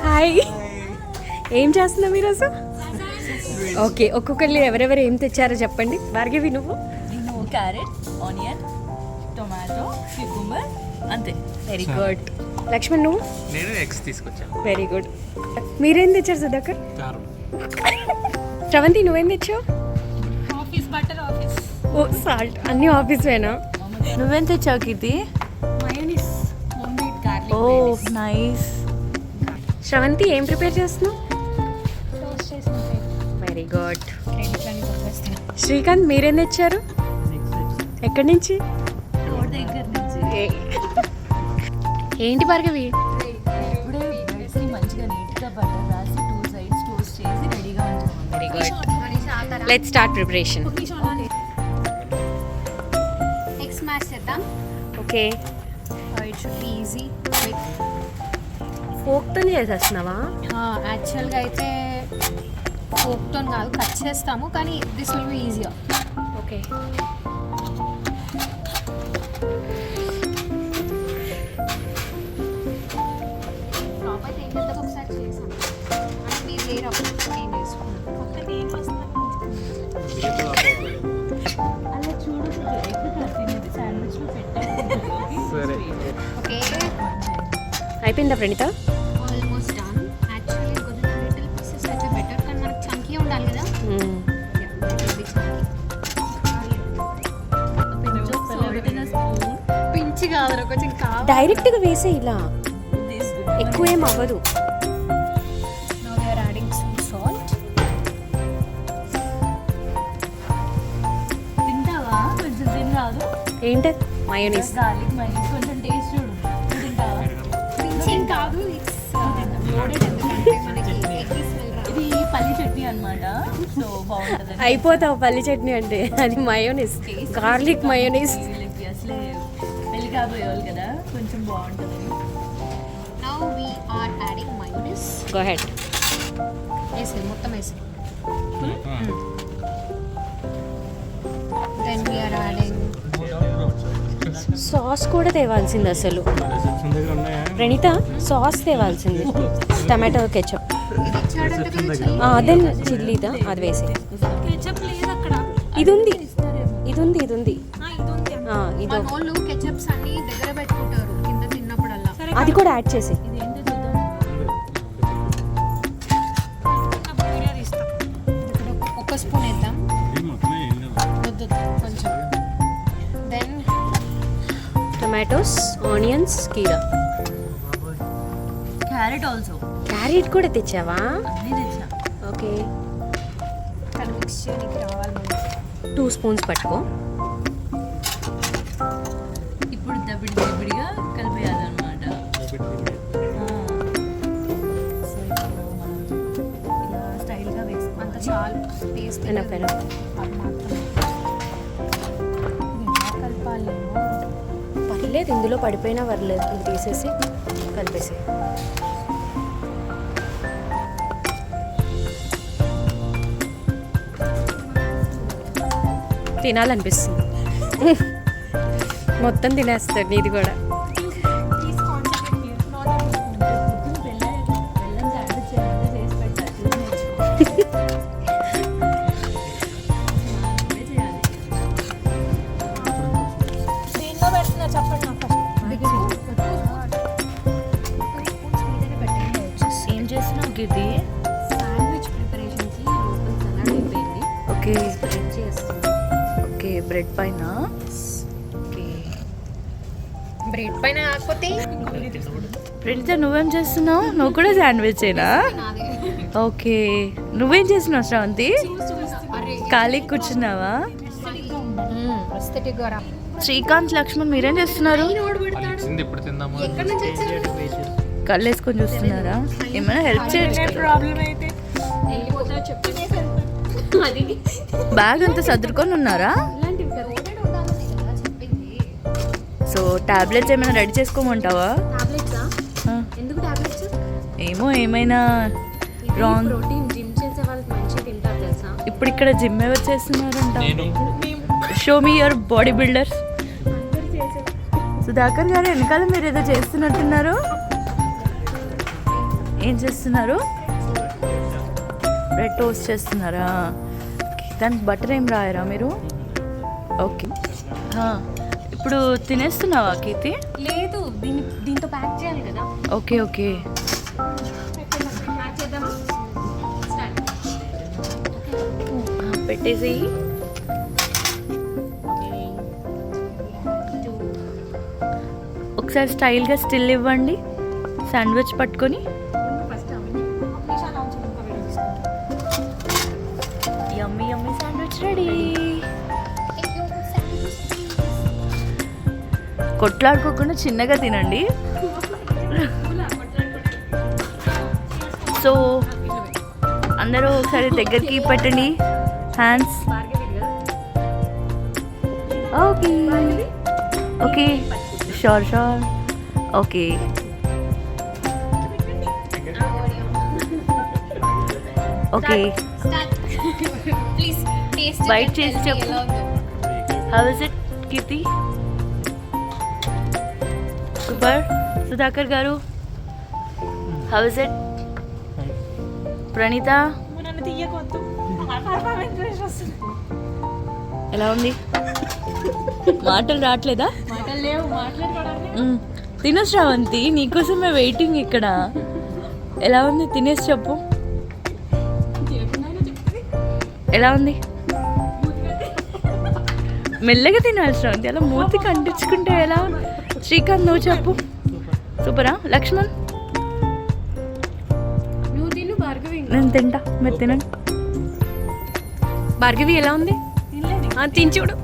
Hi, ఏం చేస్తున్నావు ఈరోజు? ఓకే, ఒక్కొక్కరు ఎవరెవరు ఏం తెచ్చారో చెప్పండి. భార్గవి నువ్వు? నేను క్యారెట్, ఆనియన్, టొమాటో, క్యూకుంబర్, అంతే. Very good. లక్ష్మణ్ నువ్వు? నేను ఎగ్స్ తీసుకొచ్చాను. Very good. మీరేం తెచ్చారు సుధాకర్? శ్రవంతి నువ్వేం తెచ్చావు? Office butter, office. Oh salt, అన్నీ ఆఫీస్ వేనా? నువ్వేం తెచ్చావు Keerthi? Mayonnaise. Oh nice. Sravanthi ఏం ప్రిపేర్ చేస్తున్నావు? Very good. శ్రీకాంత్ మీరేం తెచ్చారు? ఎక్కడి నుంచి? దగ్గర నుంచి. ఏంటి భార్గవి? ఇప్పుడే బ్రెడ్స్ ని మంచిగా నీట్గా బటర్ రాసి 2 సైడ్స్ టోస్ట్ చేసి రెడీగా ఉంచాము. Very good. Let's start preparation. Egg smash చేద్దాం. Okay. It should be easy. ఫోక్తో చేసేస్తున్నావా? యాక్చువల్గా అయితే ఫోక్తో కాదు, కట్ చేస్తాము, కానీ this will be easier. Okay. Top అయితే ఏం చేద్దాం ఒకసారి చేసాం అంటే మీరు లేరు అప్పుడు ఏం చేసుకున్నాం అక్కడ ఏం వస్తున్నాను అలా చూడు, ఎగ్ కట్టినది శాండ్విచ్లో పెట్టాను. సరే. ఓకే, అయిపోయిందా ప్రణీత? Almost done. యాక్చువల్లీ కొంచెం లిటిల్ పీసెస్ అయితే బెటర్, కానీ మనకు చంకీ ఉండాలి కదా. పించి కాదు, కొంచెం కావాలి. డైరెక్ట్గా వేసే ఇలా ఎక్కువ ఏం అవ్వదు. Now we are adding some salt. తింటావా? కొంచెం తినరాదు? ఏంటది? మయోనీస్. గార్లిక్ మైనస్ కొంచెం టేస్ట్ చూడు. తింటావా? పించి కాదు, ఇట్స్ లోడెడ్. ఎందుకంటే మనకి ఎగ్ స్మెల్ రాదు. ఇది పల్లి చట్నీ అన్నమాట. సో బాగుంటుంది. అయిపోతావు పల్లి చట్నీ అంటే. అది మయోనీస్, గార్లిక్ మయోనీస్. వీళ్ళకి అసలే పెళ్లి కాబోయేవాళ్ళు కదా, కొంచెం బాగుంటుంది. Now we are adding mayonnaise. Go ahead. వేసి మొత్తం వేసి. Then we are adding sauce కూడా తేవాల్సింది అసలు. ప్రణీత సాస్ తేవాల్సింది. Tomato ketchup. ఇది ఇచ్చాడంటే కదా చిల్లీ. అదే చిల్లీదా, అది వేసే. కెచప్ లేదు అక్కడ. ఇది ఉంది, ఇది ఉంది, ఇది ఉంది. ఇది మన వాళ్ళు కెచప్స్ అన్ని దగ్గర పెట్టుకుంటారు కింద తిన్నప్పుడల్లా. అది కూడా యాడ్ చేసి. ఇది ఏంటో చూద్దాం. ఒక స్పూన్ వేద్దాం. వద్దు, కొంచెం. దెన్ టొమాటోస్, ఆనియన్స్, కీరా. Carrot also. క్యారెట్ కూడా తెచ్చావా? అన్నీ తెచ్చా. ఓకే. తను మిక్స్ చేయడానికి రావాలి మనకి. 2 స్పూన్స్ పట్టుకో. ఇప్పుడు దబిడిగా కలిపేయాలన్నమాట. సో ఇప్పుడు మనం ఇలా స్టైల్గా వేసుకుంటాం. అంత చాలు టేస్ట్ ఎనఫ్ ఎనఫ్. అది మాత్రం ఇది ఎలా కలపాలేమో. పర్లేదు, ఇందులో పడిపోయినా పర్లేదు. ఇది తీసేసి కలిపేసి. తినాలనిపిస్తుంది. మొత్తం తినేస్తాడు నీది కూడా. ప్లీజ్ కాన్సంట్రేట్ హియర్, నాట్ బెల్లం శాండ్విచ్ ఏమైనా చేసి పెట్టాలి. నేర్చుకో. చేయాలి. దేనిలో పెడుతున్నా చెప్పండి నాకు ఫస్ట్. ఏం చేస్తున్నావు గిది? శాండ్విచ్ ప్రిపరేషన్కి లోపల సలాడ్ అయిపోయింది. ఓకే. స్ప్రెడ్ చేస్తాం. ఓకే, బ్రెడ్ పైన. ఓకే, బ్రెడ్ పైన కాకపోతే ప్రణీత నువ్వేం చేస్తున్నావు? నువ్వు కూడా శాండ్విచేనా? నాదే. ఓకే, నువ్వేం చేస్తున్నావు శ్రవంతి? ఖాళీకి కూర్చున్నావా? ప్రస్థెటిక్ గా శ్రీకాంత్, లక్ష్మణ్ మీరేం చేస్తున్నారు? ఇచ్చింది ఇప్పుడు తిందాము. ఎక్కడి నుంచి వచ్చారు? కళ్ళు వేసుకొని చూస్తున్నారా? ఏమైనా హెల్ప్ చేయొచ్చు కదా. ప్రాబ్లం అయితే వెళ్ళిపోతా చెప్పేసి అది బ్యాగ్ అంతా సర్దుకొని ఉన్నారా? ఇలాంటివి కదా రోడెడ్ ఉండాలని కదా చెప్పింది. సో టాబ్లెట్స్ ఏమైనా రెడీ చేసుకోమంటావా? టాబ్లెట్సా? ఆ, ఎందుకు టాబ్లెట్స్? ఏమో ఏమైనా రాంగ్. ప్రోటీన్ జిమ్ చేసే వాళ్ళకి మంచిగా తింటారు తెలుసా. ఇప్పుడు ఇక్కడ జిమ్ ఎవరు చేస్తున్నారంట? నేను show me your body builders. Sudhakar గారు వెనకాల మీరు ఏదో చేస్తున్నట్టున్నారు. ఏం చేస్తున్నారు? బ్రెడ్ టోస్ట్ చేస్తున్నారా? దానికి బటర్ ఏం రాయరా మీరు? ఓకే. ఇప్పుడు తినేస్తున్నావా కీర్తి? లేదు, దీంతో ప్యాక్ చేయాలి కదా. Okay okay. ప్యాక్ చేద్దామా? స్టార్ట్. పెట్టేసి ఒకసారి స్టైల్గా స్టిల్ ఇవ్వండి శాండ్విచ్ పట్టుకొని. యమ్మీ యమ్మీ శాండ్విచ్ రెడీ. కొట్లాడుకోకుండా చిన్నగా తినండి. సో అందరూ ఒకసారి దగ్గరికి పెట్టండి hands. Okay okay, sure sure. Okay okay, please taste bite చేసి చెప్పు. How is it Keerthi? Super. Sudhakar garu how is it? Praneetha ఎలా ఉంది? మాటలు రావట్లేదా? తినొచ్చు శ్రావంతి, నీకోసమే వెయిటింగ్ ఇక్కడ. ఎలా ఉంది? తినేసి చెప్పు. ఎలా ఉంది? మెల్లగా తినాలి శ్రావంతి, అలా మూతి కంటించుకుంటే ఎలా? శ్రీకాంత్ నువ్వు చెప్పు. సూపరా? లక్ష్మణ్ నువ్వు తిను, భార్గవి. నేను తింటా, మీరు తినండి. భార్గవి ఎలా ఉంది? తిని చూడు.